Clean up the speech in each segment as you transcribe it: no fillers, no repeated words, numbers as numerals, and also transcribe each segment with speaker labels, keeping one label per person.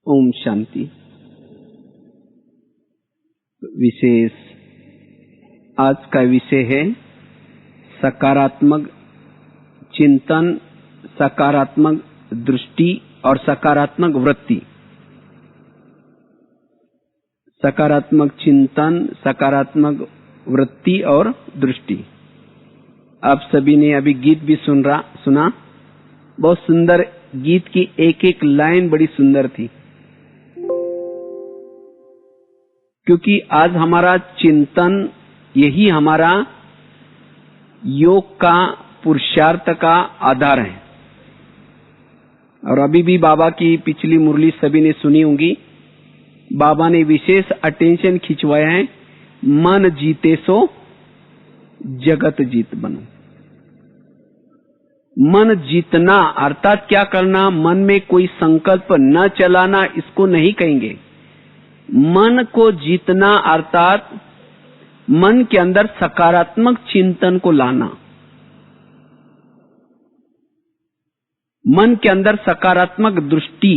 Speaker 1: ओम शांति। विशेष आज का विषय है सकारात्मक चिंतन, सकारात्मक दृष्टि और सकारात्मक वृत्ति। सकारात्मक चिंतन, सकारात्मक वृत्ति और दृष्टि। आप सभी ने अभी गीत भी सुना। बहुत सुंदर गीत की एक एक लाइन बड़ी सुंदर थी, क्योंकि आज हमारा चिंतन यही हमारा योग का, पुरुषार्थ का आधार है। और अभी भी बाबा की पिछली मुरली सभी ने सुनी होंगी। बाबा ने विशेष अटेंशन खिंचवाया है, मन जीते सो जगत जीत बनो। मन जीतना अर्थात क्या करना? मन में कोई संकल्प न चलाना, इसको नहीं कहेंगे। मन को जीतना अर्थात मन के अंदर सकारात्मक चिंतन को लाना, मन के अंदर सकारात्मक दृष्टि।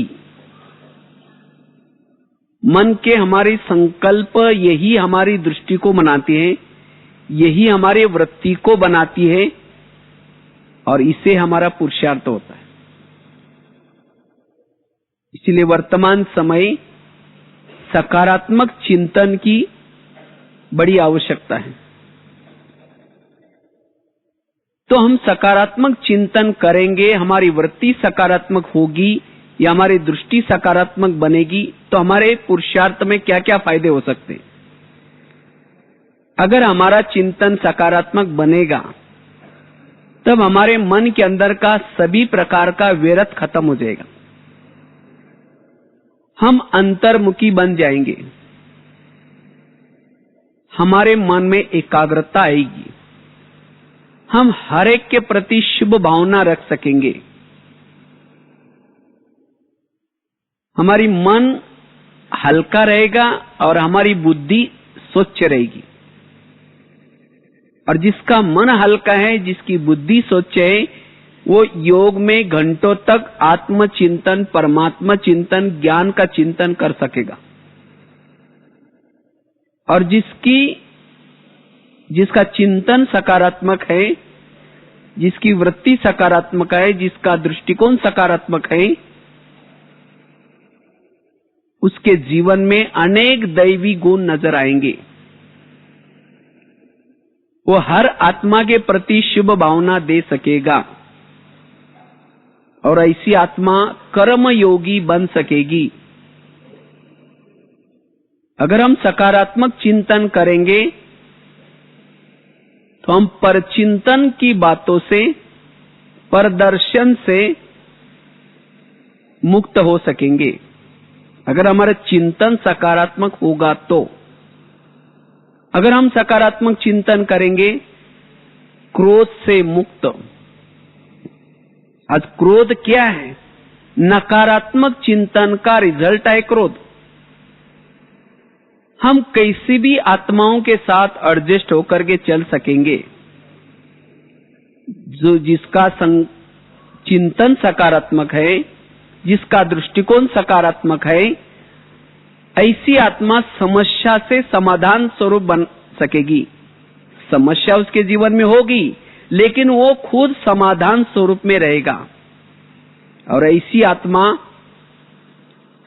Speaker 1: मन के हमारी संकल्प यही हमारी दृष्टि को बनाती है, यही हमारे वृत्ति को बनाती है और इससे हमारा पुरुषार्थ होता है। इसलिए वर्तमान समय सकारात्मक चिंतन की बड़ी आवश्यकता है। तो हम सकारात्मक चिंतन करेंगे, हमारी वृत्ति सकारात्मक होगी या हमारी दृष्टि सकारात्मक बनेगी, तो हमारे पुरुषार्थ में क्या क्या फायदे हो सकते हैं। अगर हमारा चिंतन सकारात्मक बनेगा तब हमारे मन के अंदर का सभी प्रकार का विरत खत्म हो जाएगा। हम अंतर्मुखी बन जाएंगे, हमारे मन में एकाग्रता आएगी, हम हर एक के प्रति शुभ भावना रख सकेंगे, हमारी मन हल्का रहेगा और हमारी बुद्धि स्वच्छ रहेगी। और जिसका मन हल्का है, जिसकी बुद्धि स्वच्छ है, वो योग में घंटों तक आत्मचिंतन, परमात्मा चिंतन, ज्ञान का चिंतन कर सकेगा। और जिसका चिंतन सकारात्मक है, जिसकी वृत्ति सकारात्मक है, जिसका दृष्टिकोण सकारात्मक है, उसके जीवन में अनेक दैवी गुण नजर आएंगे। वो हर आत्मा के प्रति शुभ भावना दे सकेगा और ऐसी आत्मा कर्म योगी बन सकेगी। अगर हम सकारात्मक चिंतन करेंगे तो हम परचिंतन की बातों से, परदर्शन से मुक्त हो सकेंगे। अगर हमारा चिंतन सकारात्मक होगा तो अगर हम सकारात्मक चिंतन करेंगे, क्रोध से मुक्त। आज क्रोध क्या है? नकारात्मक चिंतन का रिजल्ट है क्रोध। हम कैसी भी आत्माओं के साथ एडजस्ट होकर के चल सकेंगे। जिसका चिंतन सकारात्मक है, जिसका दृष्टिकोण सकारात्मक है, ऐसी आत्मा समस्या से समाधान स्वरूप बन सकेगी। समस्या उसके जीवन में होगी, लेकिन वो खुद समाधान स्वरूप में रहेगा। और ऐसी आत्मा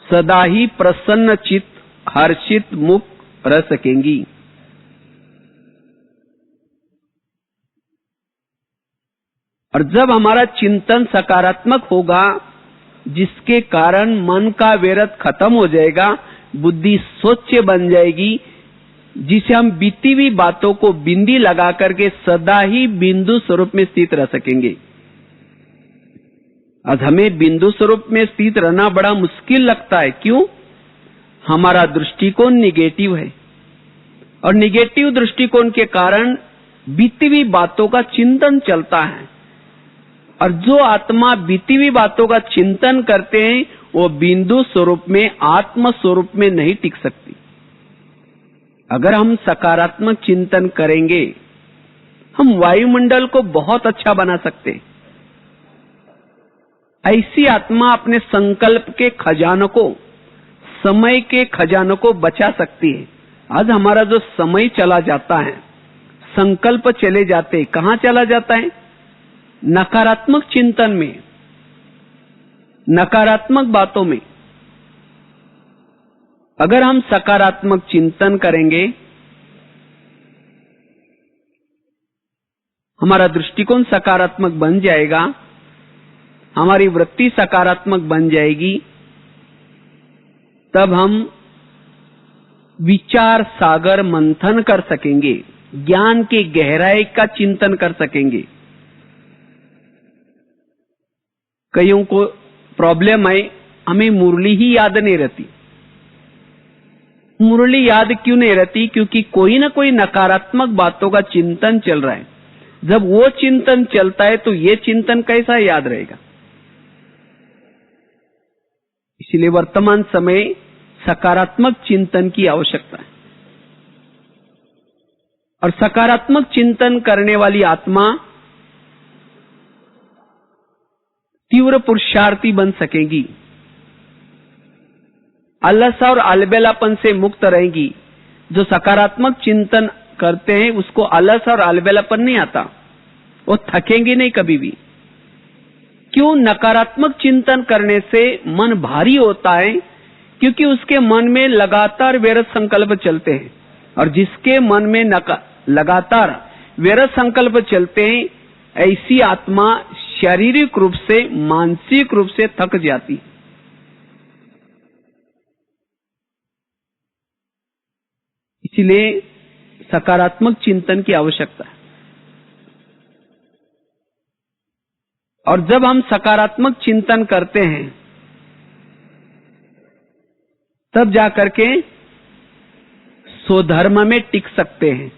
Speaker 1: सदा ही प्रसन्न चित्त, हर्षित मुक्त रह सकेंगी। और जब हमारा चिंतन सकारात्मक होगा, जिसके कारण मन का विरत खत्म हो जाएगा, बुद्धि स्वच्छ बन जाएगी, जिसे हम बीती हुई बातों को बिंदी लगा करके सदा ही बिंदु स्वरूप में स्थित रह सकेंगे। आज हमें बिंदु स्वरूप में स्थित रहना बड़ा मुश्किल लगता है। क्यों? हमारा दृष्टिकोण निगेटिव है और निगेटिव दृष्टिकोण के कारण बीती हुई बातों का चिंतन चलता है। और जो आत्मा बीती हुई बातों का चिंतन करते हैं, वो बिंदु स्वरूप में, आत्म स्वरूप में नहीं टिक सकती। अगर हम सकारात्मक चिंतन करेंगे, हम वायुमंडल को बहुत अच्छा बना सकते हैं। ऐसी आत्मा अपने संकल्प के खजानों को समय के खजानों को बचा सकती है। आज हमारा जो समय चला जाता है, संकल्प चले जाते, कहां चला जाता है? नकारात्मक चिंतन में, नकारात्मक बातों में। अगर हम सकारात्मक चिंतन करेंगे, हमारा दृष्टिकोण सकारात्मक बन जाएगा, हमारी वृत्ति सकारात्मक बन जाएगी, तब हम विचार सागर मंथन कर सकेंगे, ज्ञान की गहराई का चिंतन कर सकेंगे। कईयों को प्रॉब्लम है, हमें मुरली ही याद नहीं रहती। मुरली याद क्यों नहीं रहती? क्योंकि कोई ना कोई नकारात्मक बातों का चिंतन चल रहा है। जब वो चिंतन चलता है तो ये चिंतन कैसा याद रहेगा? इसलिए वर्तमान समय सकारात्मक चिंतन की आवश्यकता है, और सकारात्मक चिंतन करने वाली आत्मा तीव्र पुरुषार्थी बन सकेगी, आलस और अलबेलापन से मुक्त रहेगी। जो सकारात्मक चिंतन करते हैं उसको आलस और अलबेलापन नहीं आता, वो थकेंगे नहीं कभी भी। क्यों? नकारात्मक चिंतन करने से मन भारी होता है, क्योंकि उसके मन में लगातार व्यर्थ संकल्प चलते हैं, और जिसके मन में लगातार व्यर्थ संकल्प चलते हैं, ऐसी आत्मा शारीरिक रूप से, मानसिक रूप से थक जाती है। इसलिए सकारात्मक चिंतन की आवश्यकता है। और जब हम सकारात्मक चिंतन करते हैं, तब जाकर के स्वधर्म में टिक सकते हैं।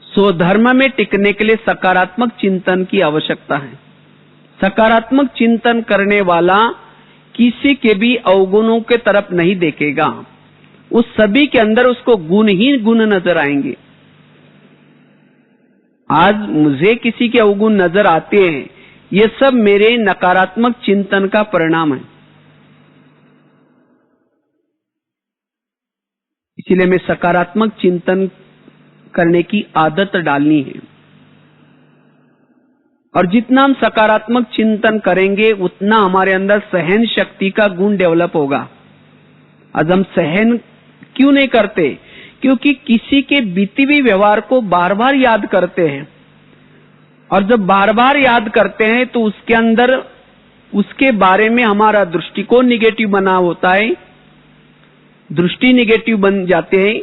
Speaker 1: स्वधर्म में टिकने के लिए सकारात्मक चिंतन की आवश्यकता है। सकारात्मक चिंतन करने वाला किसी के भी अवगुणों के तरफ नहीं देखेगा, उस सभी के अंदर उसको गुण ही गुण नजर आएंगे। आज मुझे किसी के अवगुण नजर आते हैं, ये सब मेरे नकारात्मक चिंतन का परिणाम है। इसलिए मैं सकारात्मक चिंतन करने की आदत डालनी है, और जितना हम सकारात्मक चिंतन करेंगे उतना हमारे अंदर सहन शक्ति का गुण डेवलप होगा। आज हम सहन क्यों नहीं करते? क्योंकि किसी के बीती हुई व्यवहार को बार बार याद करते हैं, और जब बार बार याद करते हैं तो उसके अंदर, उसके बारे में हमारा दृष्टिकोण निगेटिव बना होता है, दृष्टि निगेटिव बन जाते हैं,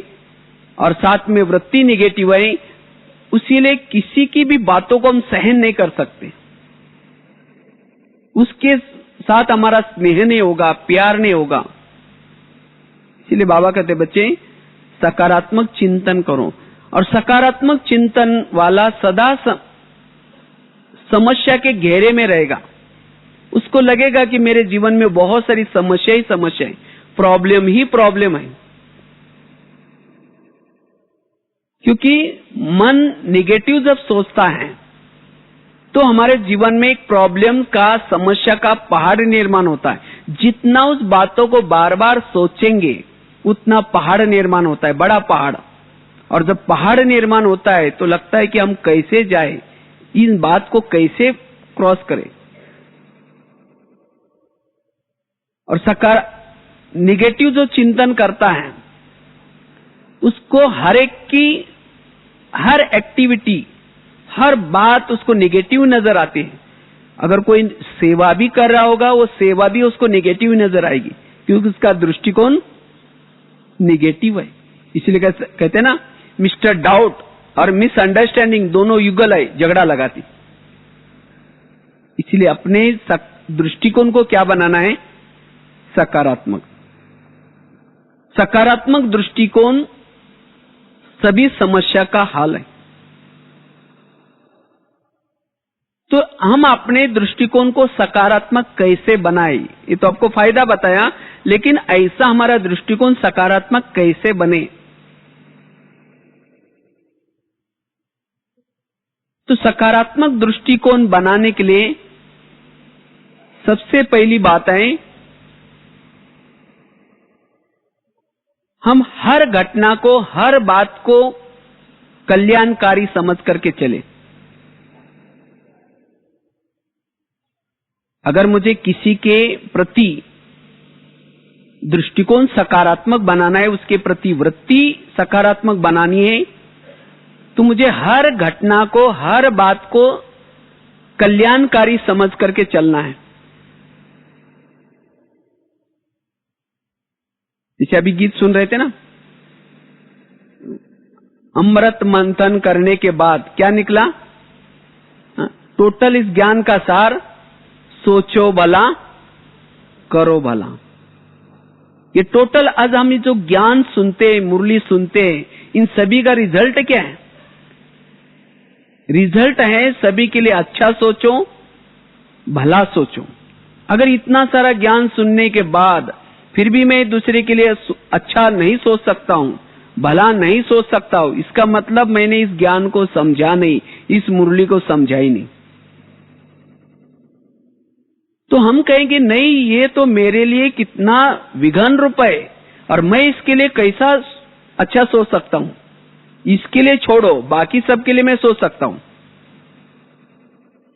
Speaker 1: और साथ में वृत्ति निगेटिव है। इसीलिए किसी की भी बातों को हम सहन नहीं कर सकते, उसके साथ हमारा स्नेह नहीं होगा, प्यार नहीं होगा। इसलिए बाबा कहते, बच्चे सकारात्मक चिंतन करो, और सकारात्मक चिंतन वाला सदा समस्या के घेरे में रहेगा। उसको लगेगा कि मेरे जीवन में बहुत सारी समस्या ही समस्या है, प्रॉब्लम ही प्रॉब्लम है। क्योंकि मन निगेटिव जब सोचता है तो हमारे जीवन में एक प्रॉब्लम का, समस्या का पहाड़ निर्माण होता है। जितना उस बातों को बार बार सोचेंगे उतना पहाड़ निर्माण होता है, बड़ा पहाड़। और जब पहाड़ निर्माण होता है तो लगता है कि हम कैसे जाए, इन बात को कैसे क्रॉस करें। और निगेटिव जो चिंतन करता है उसको हर एक की हर एक्टिविटी, हर बात उसको निगेटिव नजर आती है। अगर कोई सेवा भी कर रहा होगा, वो सेवा भी उसको निगेटिव नजर आएगी, क्योंकि उसका दृष्टिकोण निगेटिव है। इसलिए कहते हैं ना, मिस्टर डाउट और मिसअंडरस्टैंडिंग दोनों युगल है, झगड़ा लगाती। इसलिए अपने दृष्टिकोण को क्या बनाना है? सकारात्मक। सकारात्मक दृष्टिकोण सभी समस्या का हल है। तो हम अपने दृष्टिकोण को सकारात्मक कैसे बनाए, ये तो आपको फायदा बताया, लेकिन ऐसा हमारा दृष्टिकोण सकारात्मक कैसे बने? तो सकारात्मक दृष्टिकोण बनाने के लिए सबसे पहली बात है, हम हर घटना को, हर बात को कल्याणकारी समझ करके चले। अगर मुझे किसी के प्रति दृष्टिकोण सकारात्मक बनाना है, उसके प्रति वृत्ति सकारात्मक बनानी है, तो मुझे हर घटना को, हर बात को कल्याणकारी समझ करके चलना है। जैसे अभी गीत सुन रहे थे ना, अमृत मंथन करने के बाद क्या निकला? टोटल इस ज्ञान का सार, सोचो भला करो भला। ये टोटल आज हम जो ज्ञान सुनते, मुरली सुनते, इन सभी का रिजल्ट क्या है? रिजल्ट है सभी के लिए अच्छा सोचो, भला सोचो। अगर इतना सारा ज्ञान सुनने के बाद फिर भी मैं दूसरे के लिए अच्छा नहीं सोच सकता हूं, भला नहीं सोच सकता हूं, इसका मतलब मैंने इस ज्ञान को समझा नहीं, इस मुरली को समझा ही नहीं। तो हम कहेंगे नहीं, ये तो मेरे लिए कितना विघन रूप है और मैं इसके लिए कैसा अच्छा सोच सकता हूं। इसके लिए छोड़ो, बाकी सब के लिए मैं सोच सकता हूं।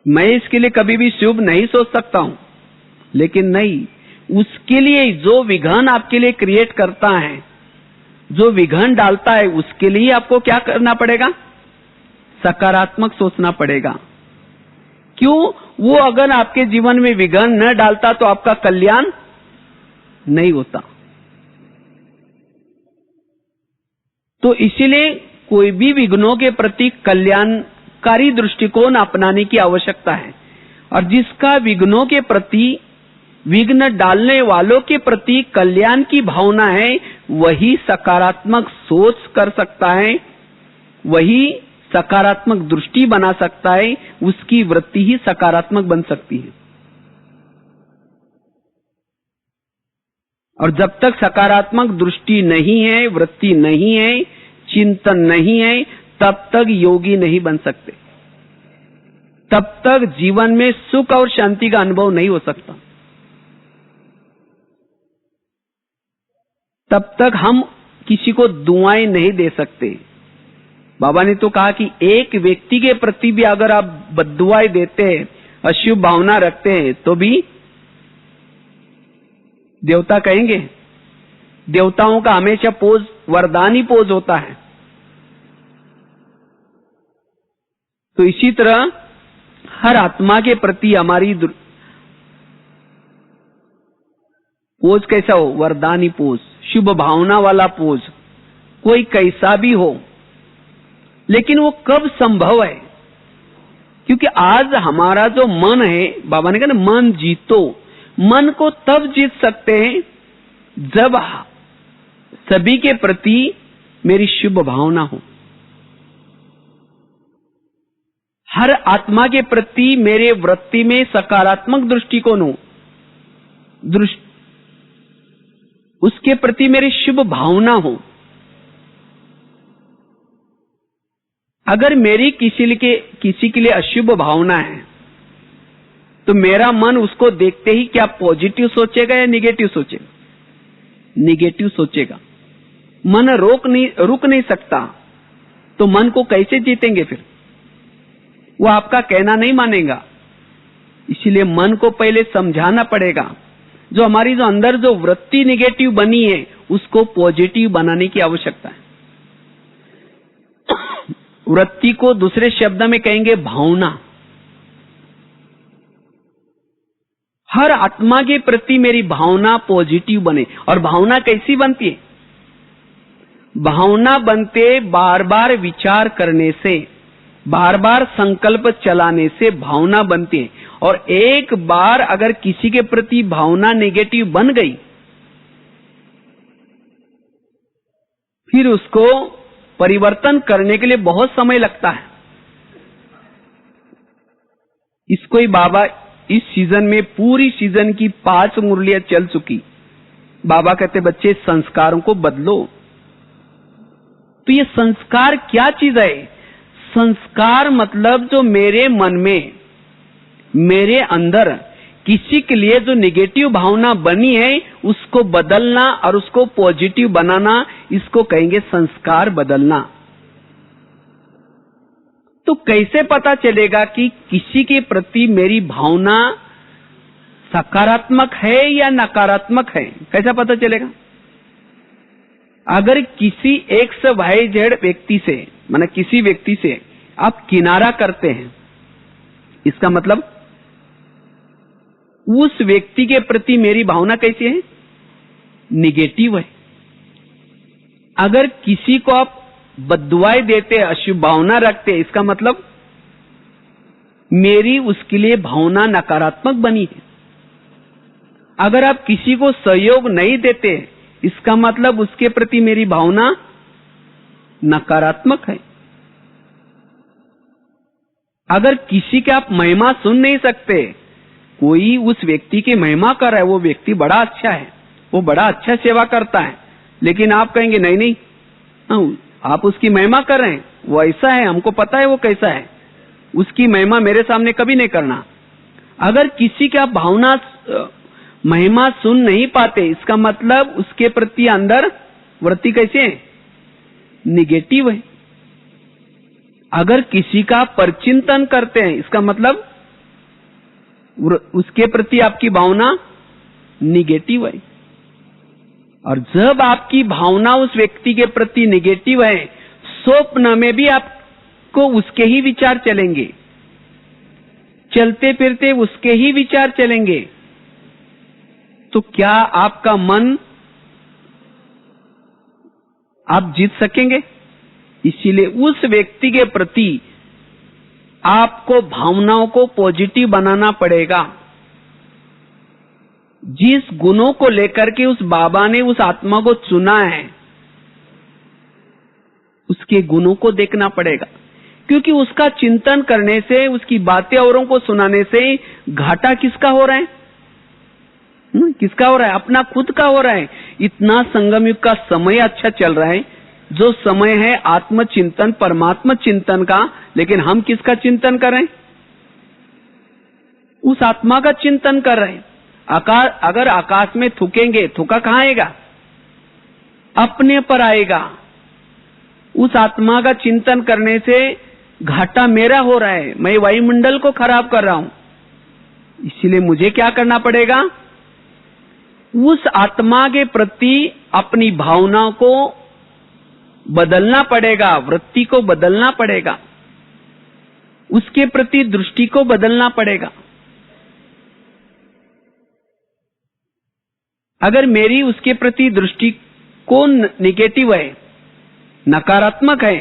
Speaker 1: मैं इसके लिए कभी भी शुभ नहीं सोच सकता हूं, लेकिन नहीं, उसके लिए जो विघन आपके लिए क्रिएट करता है, जो विघन डालता है, उसके लिए आपको क्या करना पड़ेगा? सकारात्मक सोचना पड़ेगा। क्यों? वो अगर आपके जीवन में विघन न डालता तो आपका कल्याण नहीं होता। तो इसीलिए कोई भी विघ्नों के प्रति कल्याणकारी दृष्टिकोण अपनाने की आवश्यकता है। और जिसका विघ्नों के प्रति, विघ्न डालने वालों के प्रति कल्याण की भावना है, वही सकारात्मक सोच कर सकता है, वही सकारात्मक दृष्टि बना सकता है, उसकी वृत्ति ही सकारात्मक बन सकती है। और जब तक सकारात्मक दृष्टि नहीं है, वृत्ति नहीं है, चिंतन नहीं है, तब तक योगी नहीं बन सकते, तब तक जीवन में सुख और शांति का अनुभव नहीं हो सकता। तब तक हम किसी को दुआएं नहीं दे सकते। बाबा ने तो कहा कि एक व्यक्ति के प्रति भी अगर आप बद्दुआएं देते हैं, अशुभ भावना रखते हैं, तो भी देवता कहेंगे। देवताओं का हमेशा पोज वरदानी पोज होता है। तो इसी तरह हर आत्मा के प्रति हमारी पोज कैसा हो? वरदानी पोज, शुभ भावना वाला पोज, कोई कैसा भी हो। लेकिन वो कब संभव है? क्योंकि आज हमारा जो मन है, बाबा ने कहा ना, मन जीतो। मन को तब जीत सकते हैं जब सभी के प्रति मेरी शुभ भावना हो, हर आत्मा के प्रति मेरे वृत्ति में सकारात्मक दृष्टिकोण हो, उसके प्रति मेरी शुभ भावना हो। अगर मेरी किसी के लिए अशुभ भावना है, तो मेरा मन उसको देखते ही क्या पॉजिटिव सोचेगा या निगेटिव सोचेगा? निगेटिव सोचेगा। मन रुक नहीं सकता, तो मन को कैसे जीतेंगे फिर? वो आपका कहना नहीं मानेगा। इसीलिए मन को पहले समझाना पड़ेगा। जो हमारी जो अंदर जो वृत्ति निगेटिव बनी है, उसको पॉजिटिव बनाने की आवश्यकता है। वृत्ति को दूसरे शब्द में कहेंगे भावना। हर आत्मा के प्रति मेरी भावना पॉजिटिव बने। और भावना कैसी बनती है? भावना बनते बार बार विचार करने से, बार बार संकल्प चलाने से भावना बनती है। और एक बार अगर किसी के प्रति भावना नेगेटिव बन गई, फिर उसको परिवर्तन करने के लिए बहुत समय लगता है। इसको ही बाबा इस सीजन में, पूरी सीजन की 5 मुरलियां चल चुकी, बाबा कहते बच्चे संस्कारों को बदलो। तो ये संस्कार क्या चीज है? संस्कार मतलब जो मेरे मन में, मेरे अंदर किसी के लिए जो निगेटिव भावना बनी है उसको बदलना और उसको पॉजिटिव बनाना, इसको कहेंगे संस्कार बदलना। तो कैसे पता चलेगा कि किसी के प्रति मेरी भावना सकारात्मक है या नकारात्मक है? कैसा पता चलेगा? अगर किसी XYZ व्यक्ति से, माने किसी व्यक्ति से आप किनारा करते हैं, इसका मतलब उस व्यक्ति के प्रति मेरी भावना कैसी है? निगेटिव है। अगर किसी को आप बद्दुआएं देते, अशुभ भावना रखते, इसका मतलब मेरी उसके लिए भावना नकारात्मक बनी है। अगर आप किसी को सहयोग नहीं देते, इसका मतलब उसके प्रति मेरी भावना नकारात्मक है। अगर किसी की आप महिमा सुन नहीं सकते, कोई उस व्यक्ति की महिमा कर रहा है, वो व्यक्ति बड़ा अच्छा है, वो बड़ा अच्छा सेवा करता है, लेकिन आप कहेंगे नहीं नहीं, आप उसकी महिमा कर रहे हैं, वो ऐसा है, हमको पता है वो कैसा है, उसकी महिमा मेरे सामने कभी नहीं करना। अगर किसी की आप भावना महिमा सुन नहीं पाते, इसका मतलब उसके प्रति अंदर वृत्ति कैसे है? निगेटिव है। अगर किसी का परचिंतन करते हैं, इसका मतलब उसके प्रति आपकी भावना निगेटिव है। और जब आपकी भावना उस व्यक्ति के प्रति निगेटिव है, स्वप्न में भी आपको उसके ही विचार चलेंगे, चलते फिरते उसके ही विचार चलेंगे। तो क्या आपका मन आप जीत सकेंगे? इसीलिए उस व्यक्ति के प्रति आपको भावनाओं को पॉजिटिव बनाना पड़ेगा। जिस गुणों को लेकर के उस बाबा ने उस आत्मा को चुना है, उसके गुणों को देखना पड़ेगा, क्योंकि उसका चिंतन करने से, उसकी बातें औरों को सुनाने से घाटा किसका हो रहा है? किसका हो रहा है? अपना खुद का हो रहा है। इतना संगम युग का समय अच्छा चल रहा है, जो समय है आत्मचिंतन, परमात्मा चिंतन का, लेकिन हम किसका चिंतन कर रहे हैं? उस आत्मा का चिंतन कर रहे हैं। अगर आकाश में थूकेंगे, थूका कहां आएगा? अपने पर आएगा। उस आत्मा का चिंतन करने से घाटा मेरा हो रहा है, मैं वायुमंडल को खराब कर रहा हूं। इसीलिए मुझे क्या करना पड़ेगा? उस आत्मा के प्रति अपनी भावनाओं को बदलना पड़ेगा, वृत्ति को बदलना पड़ेगा, उसके प्रति दृष्टि को बदलना पड़ेगा। अगर मेरी उसके प्रति दृष्टि को निगेटिव है, नकारात्मक है,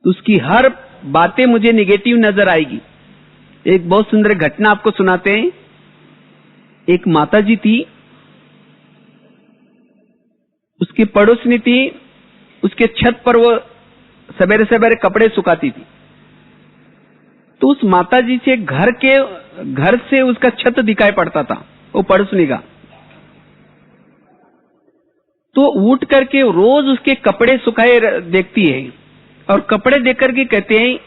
Speaker 1: तो उसकी हर बातें मुझे निगेटिव नजर आएगी। एक बहुत सुंदर घटना आपको सुनाते हैं। एक माताजी थी, उसकी पड़ोसनी थी, उसके छत पर वो सवेरे सवेरे कपड़े सुखाती थी। तो उस माताजी से घर से उसका छत दिखाई पड़ता था, वो पड़ोसनी का। तो उठ करके रोज उसके कपड़े सुखाए देखती है, और कपड़े देख करके कहते हैं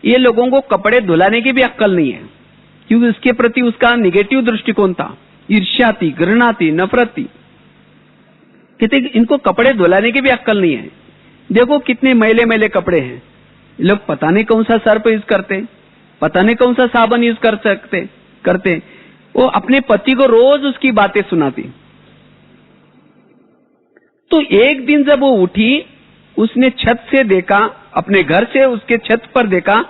Speaker 1: ये लोगों को कपड़े धुलाने की भी अक्ल नहीं है, क्योंकि उसके प्रति उसका निगेटिव दृष्टिकोण था, ईर्ष्या थी, घृणा थी, नफरत थी। कहते इनको कपड़े धुलाने की भी अक्ल नहीं है, देखो कितने मैले मैले कपड़े हैं, लोग पता नहीं कौन सा सर्फ यूज करते, पता नहीं कौन सा साबुन यूज करते। वो अपने पति को रोज उसकी बातें सुनाती। तो एक दिन जब वो उठी, उसने छत से देखा, अपने घर से उसके छत पर देखा,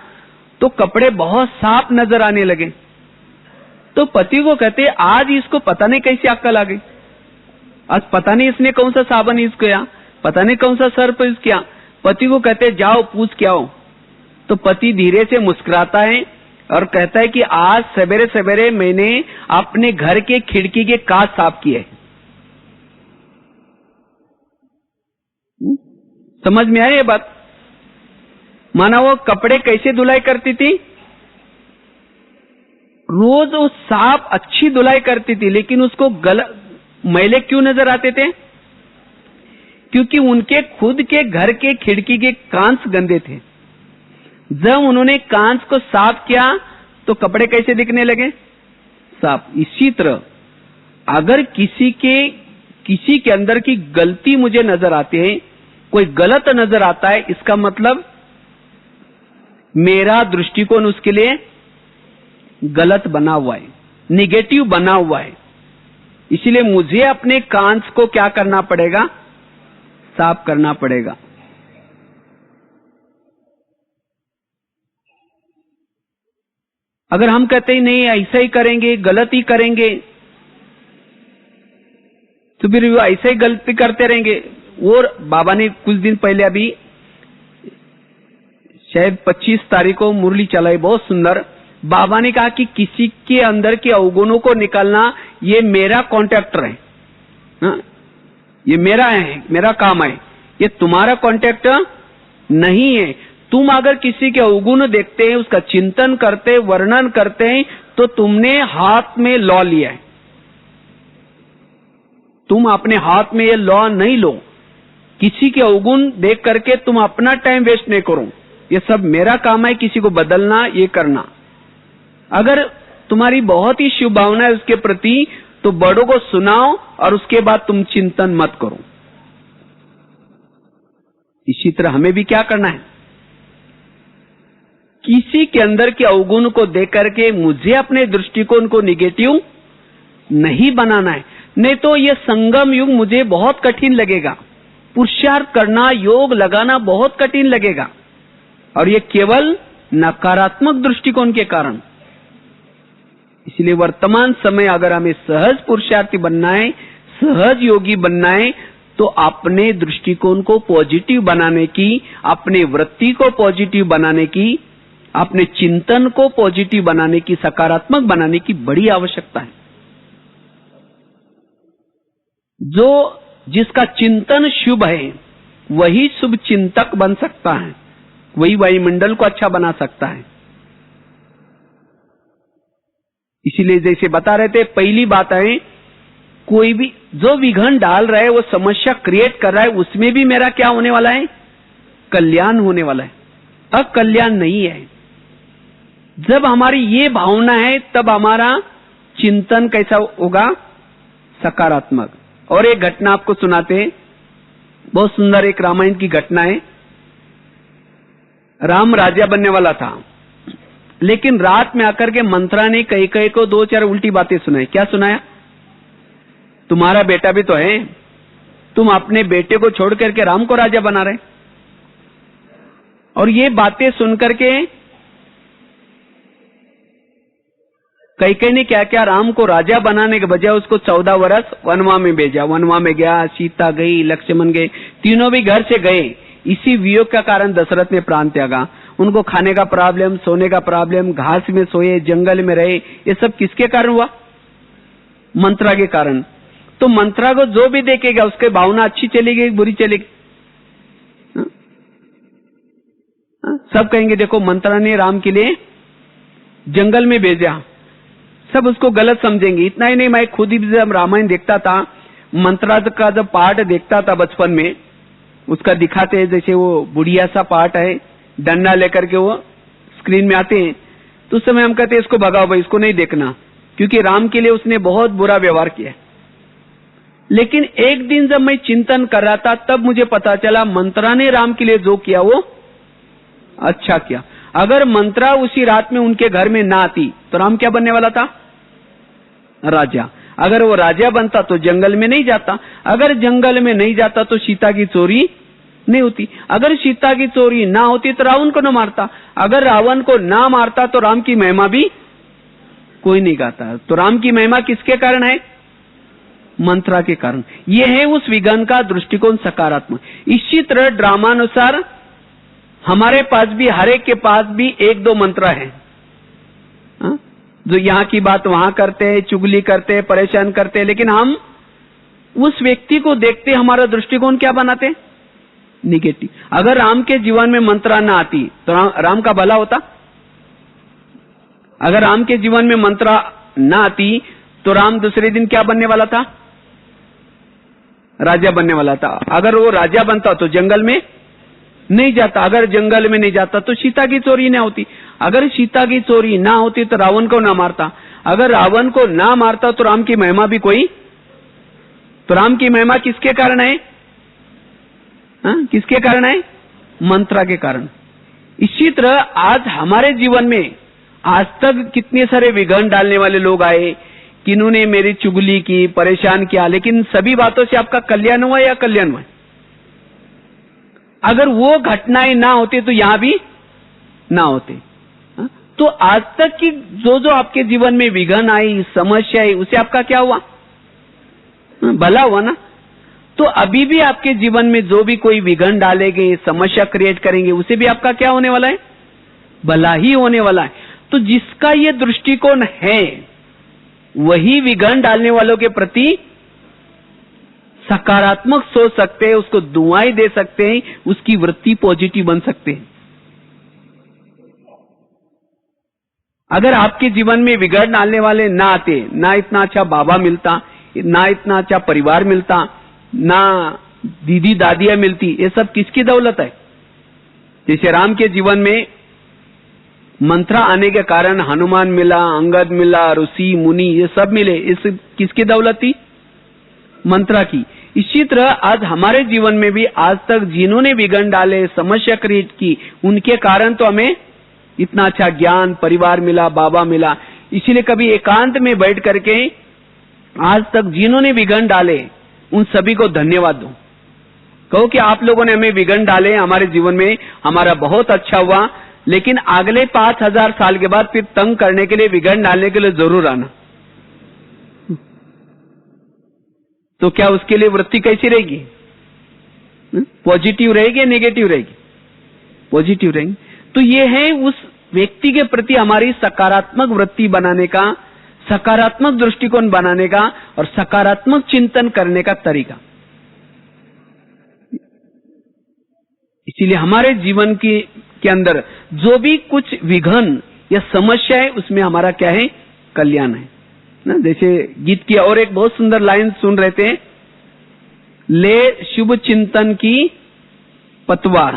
Speaker 1: तो कपड़े बहुत साफ नजर आने लगे। तो पति को कहते आज इसको पता नहीं कैसी अक्ल आ गई, आज पता नहीं इसने कौन सा साबुन यूज किया, पता नहीं कौन सा सर्फ यूज किया। पति को कहते जाओ पूछ के आओ। तो पति धीरे से मुस्कुराता है और कहता है कि आज सवेरे सवेरे मैंने अपने घर के खिड़की के कांच साफ किए। समझ में आई ये बात? माना वो कपड़े कैसे धुलाई करती थी? रोज वो साफ अच्छी धुलाई करती थी, लेकिन उसको मैले क्यों नजर आते थे? क्योंकि उनके खुद के घर के खिड़की के कांच गंदे थे। जब उन्होंने कांच को साफ किया तो कपड़े कैसे दिखने लगे? साफ। इसी तरह अगर किसी के अंदर की गलती मुझे नजर आती है, कोई गलत नजर आता है, इसका मतलब मेरा दृष्टिकोण उसके लिए गलत बना हुआ है, निगेटिव बना हुआ है। इसलिए मुझे अपने कांच को क्या करना पड़ेगा? साफ करना पड़ेगा। अगर हम कहते ही नहीं ऐसा ही करेंगे, गलत ही करेंगे, तो फिर वो ऐसे ही गलती करते रहेंगे। और बाबा ने कुछ दिन पहले अभी शायद 25 तारीख को मुरली चलाई, बहुत सुंदर। बाबा ने कहा कि किसी के अंदर के अवगुणों को निकालना ये मेरा कॉन्ट्रैक्टर है, ये मेरा है, मेरा काम है, ये तुम्हारा कॉन्ट्रैक्टर नहीं है। तुम अगर किसी के अवगुण देखते हैं, उसका चिंतन करते, वर्णन करते हैं, तो तुमने हाथ में लॉ लिया है। तुम अपने हाथ में ये लॉ नहीं लो। किसी के अवगुण देख करके तुम अपना टाइम वेस्ट नहीं करो। ये सब मेरा काम है, किसी को बदलना, ये करना। अगर तुम्हारी बहुत ही शुभ भावना है उसके प्रति, तो बड़ों को सुनाओ और उसके बाद तुम चिंतन मत करो। इसी तरह हमें भी क्या करना है? किसी के अंदर के अवगुण को देख करके मुझे अपने दृष्टिकोण को निगेटिव नहीं बनाना है। नहीं तो यह संगम युग मुझे बहुत कठिन लगेगा। पुरुषार्थ करना, योग लगाना बहुत कठिन लगेगा, और यह केवल नकारात्मक दृष्टिकोण के कारण। इसलिए वर्तमान समय अगर हमें सहज पुरुषार्थी बनना है, सहज योगी बनना है, तो अपने दृष्टिकोण को पॉजिटिव बनाने की, अपने वृत्ति को पॉजिटिव बनाने की, अपने चिंतन को पॉजिटिव बनाने की, सकारात्मक बनाने की बड़ी आवश्यकता है। जिसका चिंतन शुभ है वही शुभ चिंतक बन सकता है, वही वायुमंडल को अच्छा बना सकता है। इसीलिए जैसे बता रहे थे, पहली बात है, कोई भी जो विघन डाल रहा है, वो समस्या क्रिएट कर रहा है, उसमें भी मेरा क्या होने वाला है? कल्याण होने वाला है, अकल्याण नहीं है। जब हमारी ये भावना है, तब हमारा चिंतन कैसा होगा? सकारात्मक। और एक घटना आपको सुनाते हैं, बहुत सुंदर एक रामायण की घटना है। राम राजा बनने वाला था, लेकिन रात में आकर के मंत्रा ने कई को 2-4 उल्टी बातें सुनाई। क्या सुनाया? तुम्हारा बेटा भी तो है, तुम अपने बेटे को छोड़ करके राम को राजा बना रहे। और ये बातें सुनकर के कई ने क्या क्या, राम को राजा बनाने के बजाय उसको 14 वर्ष वनवा में भेजा। वनवा में गया, सीता गई, लक्ष्मण गए, तीनों भी घर से गए। इसी वियोग का कारण दशरथ ने प्राण त्यागा। उनको खाने का प्रॉब्लम, सोने का प्रॉब्लम, घास में सोए, जंगल में रहे। ये सब किसके कारण हुआ? मंत्रा के कारण। तो मंत्रा को जो भी देखेगा उसके भावना अच्छी चलेगी, बुरी चलेगी? सब कहेंगे देखो मंत्रा ने राम के लिए जंगल में भेजा, सब उसको गलत समझेंगे। इतना ही नहीं, मैं खुद ही जब रामायण देखता था, मंत्रा का जब पार्ट देखता था बचपन में, उसका दिखाते हैं जैसे वो बुढ़िया सा पार्ट है, डंडा लेकर के वो स्क्रीन में आते हैं, तो उस समय हम कहते हैं इसको भगाओ भाई, इसको नहीं देखना, क्योंकि राम के लिए उसने बहुत बुरा व्यवहार किया। लेकिन एक दिन जब मैं चिंतन कर रहा था, तब मुझे पता चला मंत्रा ने राम के लिए जो किया वो अच्छा किया। अगर मंत्रा उसी रात में उनके घर में ना आती तो राम क्या बनने वाला था? राजा। अगर वो राजा बनता तो जंगल में नहीं जाता, अगर जंगल में नहीं जाता तो सीता की चोरी नहीं होती, अगर सीता की चोरी ना होती तो रावण को न मारता, अगर रावण को ना मारता तो राम की महिमा भी कोई नहीं गाता। तो राम की महिमा किसके कारण है? मंत्रा के कारण। यह है उस विज्ञान का दृष्टिकोण सकारात्मक। इसी तरह ड्रामानुसार हमारे पास भी, हर एक के पास भी 1-2 मंत्र है, जो यहां की बात वहां करते हैं, चुगली करते हैं, परेशान करते हैं, लेकिन हम उस व्यक्ति को देखते हमारा दृष्टिकोण क्या बनाते? निगेटिव। अगर राम के जीवन में मंत्रा ना आती तो राम का भला होता? अगर राम के जीवन में मंत्रा ना आती तो राम दूसरे दिन क्या बनने वाला था? राजा बनने वाला था। अगर वो राजा बनता तो जंगल में नहीं जाता, अगर जंगल में नहीं जाता तो सीता की चोरी नहीं होती। अगर सीता की चोरी ना होती तो रावण को ना मारता, अगर रावण को ना मारता तो राम की महिमा भी कोई, तो राम की महिमा किसके कारण है? किसके कारण है? मंत्रा के कारण। इसी तरह आज हमारे जीवन में आज तक कितने सारे विघ्न डालने वाले लोग आए, किन्होंने मेरी चुगली की, परेशान किया, लेकिन सभी बातों से आपका कल्याण हुआ या कल्याण हुआ? अगर वो घटनाएं ना होती तो यहां भी ना होते। तो आज तक की जो जो आपके जीवन में विघ्न आई, समस्या आई, उसे आपका क्या हुआ? भला हुआ ना। तो अभी भी आपके जीवन में जो भी कोई विघ्न डालेंगे, समस्या क्रिएट करेंगे, उसे भी आपका क्या होने वाला है? भला ही होने वाला है। तो जिसका ये दृष्टिकोण है वही विघ्न डालने वालों के प्रति सकारात्मक सोच सकते हैं, उसको दुआएं दे सकते हैं, उसकी वृत्ति पॉजिटिव बन सकते हैं। अगर आपके जीवन में विघ्न डालने वाले ना आते, ना इतना अच्छा बाबा मिलता, ना इतना अच्छा परिवार मिलता, ना दीदी दादियां मिलती, ये सब किसकी दौलत है? जैसे राम के जीवन में मंत्रा आने के कारण हनुमान मिला, अंगद मिला, ऋषि मुनि ये सब मिले, इस किसकी दौलत थी? मंत्रा की। इसी तरह आज हमारे जीवन में भी आज तक जिन्होंने विघ्न डाले, समस्या क्रिएट की, उनके कारण तो हमें इतना अच्छा ज्ञान, परिवार मिला, बाबा मिला। इसीलिए कभी एकांत में बैठ करके आज तक जिन्होंने विघ्न डाले उन सभी को धन्यवाद दो। कहो कि आप लोगों ने हमें विघ्न डाले, हमारे जीवन में हमारा बहुत अच्छा हुआ, लेकिन अगले 5000 साल के बाद फिर तंग करने के लिए, विघ्न डालने के लिए जरूर आना। तो क्या उसके लिए वृत्ति कैसी रहेगी? पॉजिटिव रहेगी या नेगेटिव रहेगी? पॉजिटिव रहेगी। तो ये है उस व्यक्ति के प्रति हमारी सकारात्मक वृत्ति बनाने का, सकारात्मक दृष्टिकोण बनाने का और सकारात्मक चिंतन करने का तरीका। इसीलिए हमारे जीवन के अंदर जो भी कुछ विघ्न या समस्या है उसमें हमारा क्या है? कल्याण है ना। जैसे गीत की और एक बहुत सुंदर लाइन सुन रहे थे, ले शुभ चिंतन की पतवार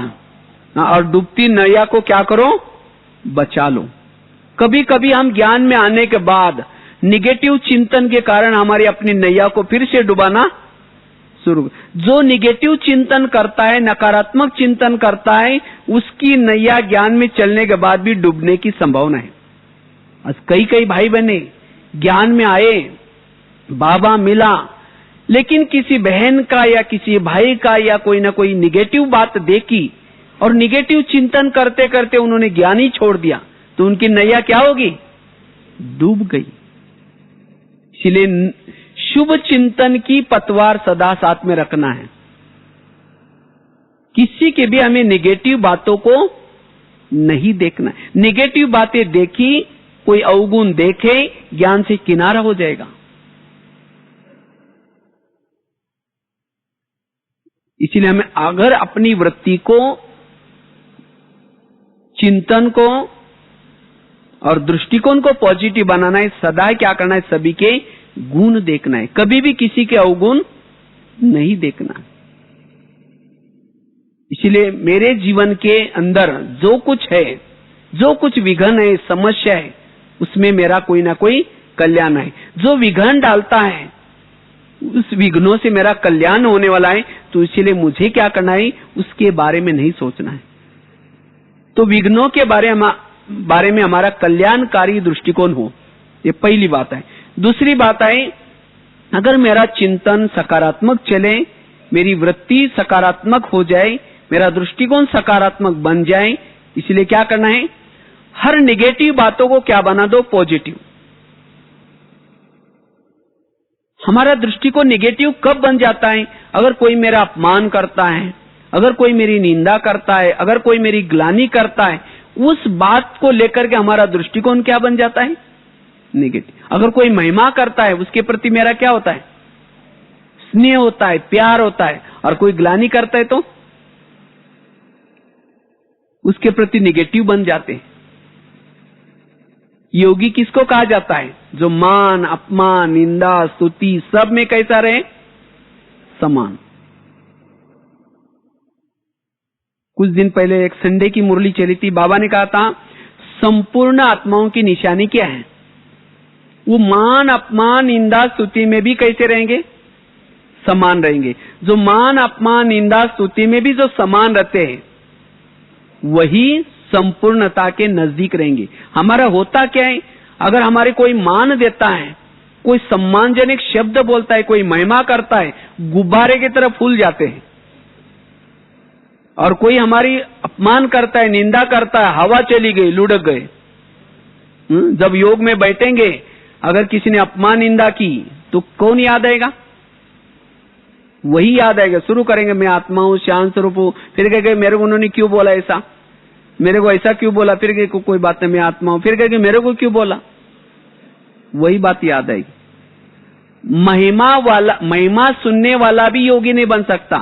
Speaker 1: और डूबती नैया को क्या करो? बचा लो। कभी कभी हम ज्ञान में आने के बाद निगेटिव चिंतन के कारण हमारी अपनी नैया को फिर से डुबाना शुरू। जो निगेटिव चिंतन करता है, नकारात्मक चिंतन करता है, उसकी नैया ज्ञान में चलने के बाद भी डूबने की संभावना है। आज कई कई भाई बहने ज्ञान में आए, बाबा मिला, लेकिन किसी बहन का या किसी भाई का या कोई ना कोई निगेटिव बात देखी और निगेटिव चिंतन करते करते उन्होंने ज्ञान ही छोड़ दिया, तो उनकी नैया क्या होगी? डूब गई। इसलिए शुभ चिंतन की पतवार सदा साथ में रखना है। किसी के भी हमें नेगेटिव बातों को नहीं देखना है। नेगेटिव बातें देखी, कोई अवगुण देखे, ज्ञान से किनारा हो जाएगा। इसीलिए हमें अगर अपनी वृत्ति को, चिंतन को और दृष्टिकोण को पॉजिटिव बनाना है, सदा क्या करना है? सभी के गुण देखना है, कभी भी किसी के अवगुण नहीं देखना। इसलिए मेरे जीवन के अंदर जो कुछ है, जो कुछ विघ्न है, समस्या है, उसमें मेरा कोई ना कोई कल्याण है। जो विघ्न डालता है उस विघ्नों से मेरा कल्याण होने वाला है, तो इसलिए मुझे क्या करना है? उसके बारे में नहीं सोचना है। तो विघ्नों के बारे में हमारा कल्याणकारी दृष्टिकोण हो, ये पहली बात है। दूसरी बात है, अगर मेरा चिंतन सकारात्मक चले, मेरी वृत्ति सकारात्मक हो जाए, मेरा दृष्टिकोण सकारात्मक बन जाए, इसलिए क्या करना है? हर नेगेटिव बातों को क्या बना दो? पॉजिटिव। हमारा दृष्टिकोण नेगेटिव कब बन जाता है? अगर कोई मेरा अपमान करता है, अगर कोई मेरी निंदा करता है, अगर कोई मेरी ग्लानि करता है, उस बात को लेकर के हमारा दृष्टिकोण क्या बन जाता है? नेगेटिव। अगर कोई महिमा करता है, उसके प्रति मेरा क्या होता है? स्नेह होता है, प्यार होता है। और कोई ग्लानि करता है तो उसके प्रति नेगेटिव बन जाते हैं। योगी किसको कहा जाता है? जो मान, अपमान, निंदा, स्तुति सब में कैसा रहे? समान। कुछ दिन पहले एक संडे की मुरली चली थी, बाबा ने कहा था संपूर्ण आत्माओं की निशानी क्या है? वो मान अपमान निंदा स्तुति में भी कैसे रहेंगे? समान रहेंगे। जो मान अपमान निंदा स्तुति में भी जो समान रहते हैं वही संपूर्णता के नजदीक रहेंगे। हमारा होता क्या है, अगर हमारे कोई मान देता है, कोई सम्मानजनक शब्द बोलता है, कोई महिमा करता है, गुब्बारे की तरह फूल जाते हैं। और कोई हमारी अपमान करता है, निंदा करता है, हवा चली गई, लुढ़क गए। जब योग में बैठेंगे, अगर किसी ने अपमान निंदा की तो कौन याद आएगा? वही याद आएगा। शुरू करेंगे मैं आत्मा हूं, शांत स्वरूप हूं, फिर कहेंगे मेरे को उन्होंने क्यों बोला ऐसा, मेरे को ऐसा क्यों बोला, फिर कहेंगे कोई बात नहीं मैं आत्मा हूं, फिर कहेंगे मेरे को क्यों बोला, वही बात याद आएगी। महिमा सुनने वाला भी योगी नहीं बन सकता।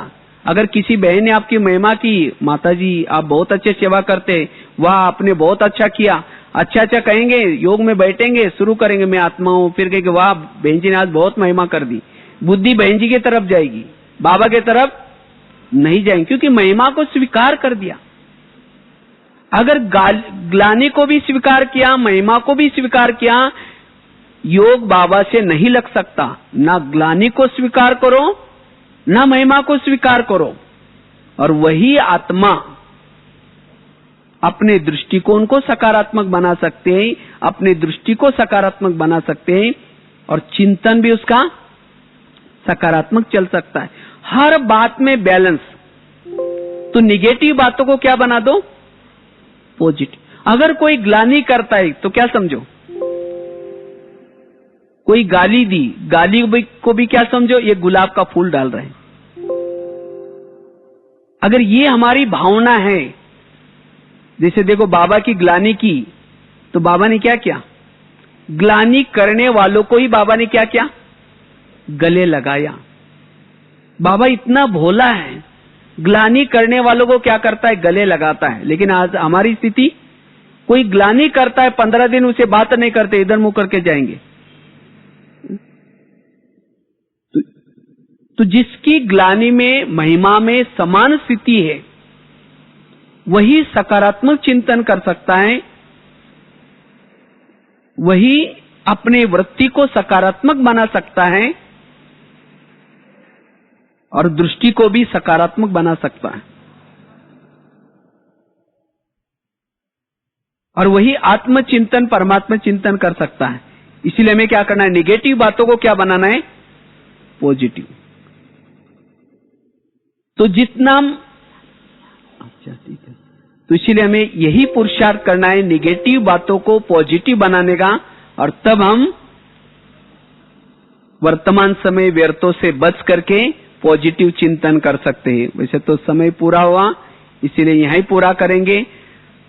Speaker 1: अगर किसी बहन ने आपकी महिमा की, माता जी आप बहुत अच्छे सेवा करते, वाह आपने बहुत अच्छा किया, अच्छा अच्छा कहेंगे, योग में बैठेंगे, शुरू करेंगे मैं आत्मा हूं, फिर कहेंगे वाह बहन जी ने आज बहुत महिमा कर दी, बुद्धि बहन जी की तरफ जाएगी, बाबा की तरफ नहीं जाएंगे, क्योंकि महिमा को स्वीकार कर दिया। अगर ग्लानि को भी स्वीकार किया, महिमा को भी स्वीकार किया, योग बाबा से नहीं लग सकता। ना ग्लानि को स्वीकार करो, ना महिमा को स्वीकार करो। और वही आत्मा अपने दृष्टिकोण को सकारात्मक बना सकते हैं, अपनी दृष्टि को सकारात्मक बना सकते हैं, और चिंतन भी उसका सकारात्मक चल सकता है। हर बात में बैलेंस। तो निगेटिव बातों को क्या बना दो? पॉजिटिव। अगर कोई ग्लानि करता है तो क्या समझो? कोई गाली दी, गाली को भी क्या समझो? ये गुलाब का फूल डाल रहे हैं। अगर ये हमारी भावना है, जैसे देखो बाबा की ग्लानि की तो बाबा ने क्या किया? ग्लानि करने वालों को ही बाबा ने क्या किया? गले लगाया। बाबा इतना भोला है, ग्लानि करने वालों को क्या करता है? गले लगाता है। लेकिन आज हमारी स्थिति, कोई ग्लानि करता है 15 दिन उसे बात नहीं करते, इधर मुंह करके जाएंगे। तो जिसकी ग्लानि में महिमा में समान स्थिति है वही सकारात्मक चिंतन कर सकता है, वही अपने वृत्ति को सकारात्मक बना सकता है और दृष्टि को भी सकारात्मक बना सकता है। और वही आत्मचिंतन परमात्मा चिंतन कर सकता है। इसीलिए हमें क्या करना है? निगेटिव बातों को क्या बनाना है? पॉजिटिव। तो जितना अच्छा ठीक है, तो इसीलिए हमें यही पुरुषार्थ करना है, निगेटिव बातों को पॉजिटिव बनाने का, और तब हम वर्तमान समय व्यर्थों से बच करके पॉजिटिव चिंतन कर सकते हैं। वैसे तो समय पूरा हुआ, इसीलिए यहीं पूरा करेंगे।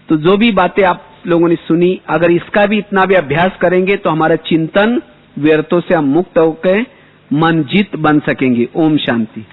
Speaker 1: तो जो भी बातें आप लोगों ने सुनी, अगर इसका भी इतना भी अभ्यास करेंगे तो हमारा चिंतन व्यर्थों से हम मुक्त होकर मन जीत बन सकेंगे। ओम शांति।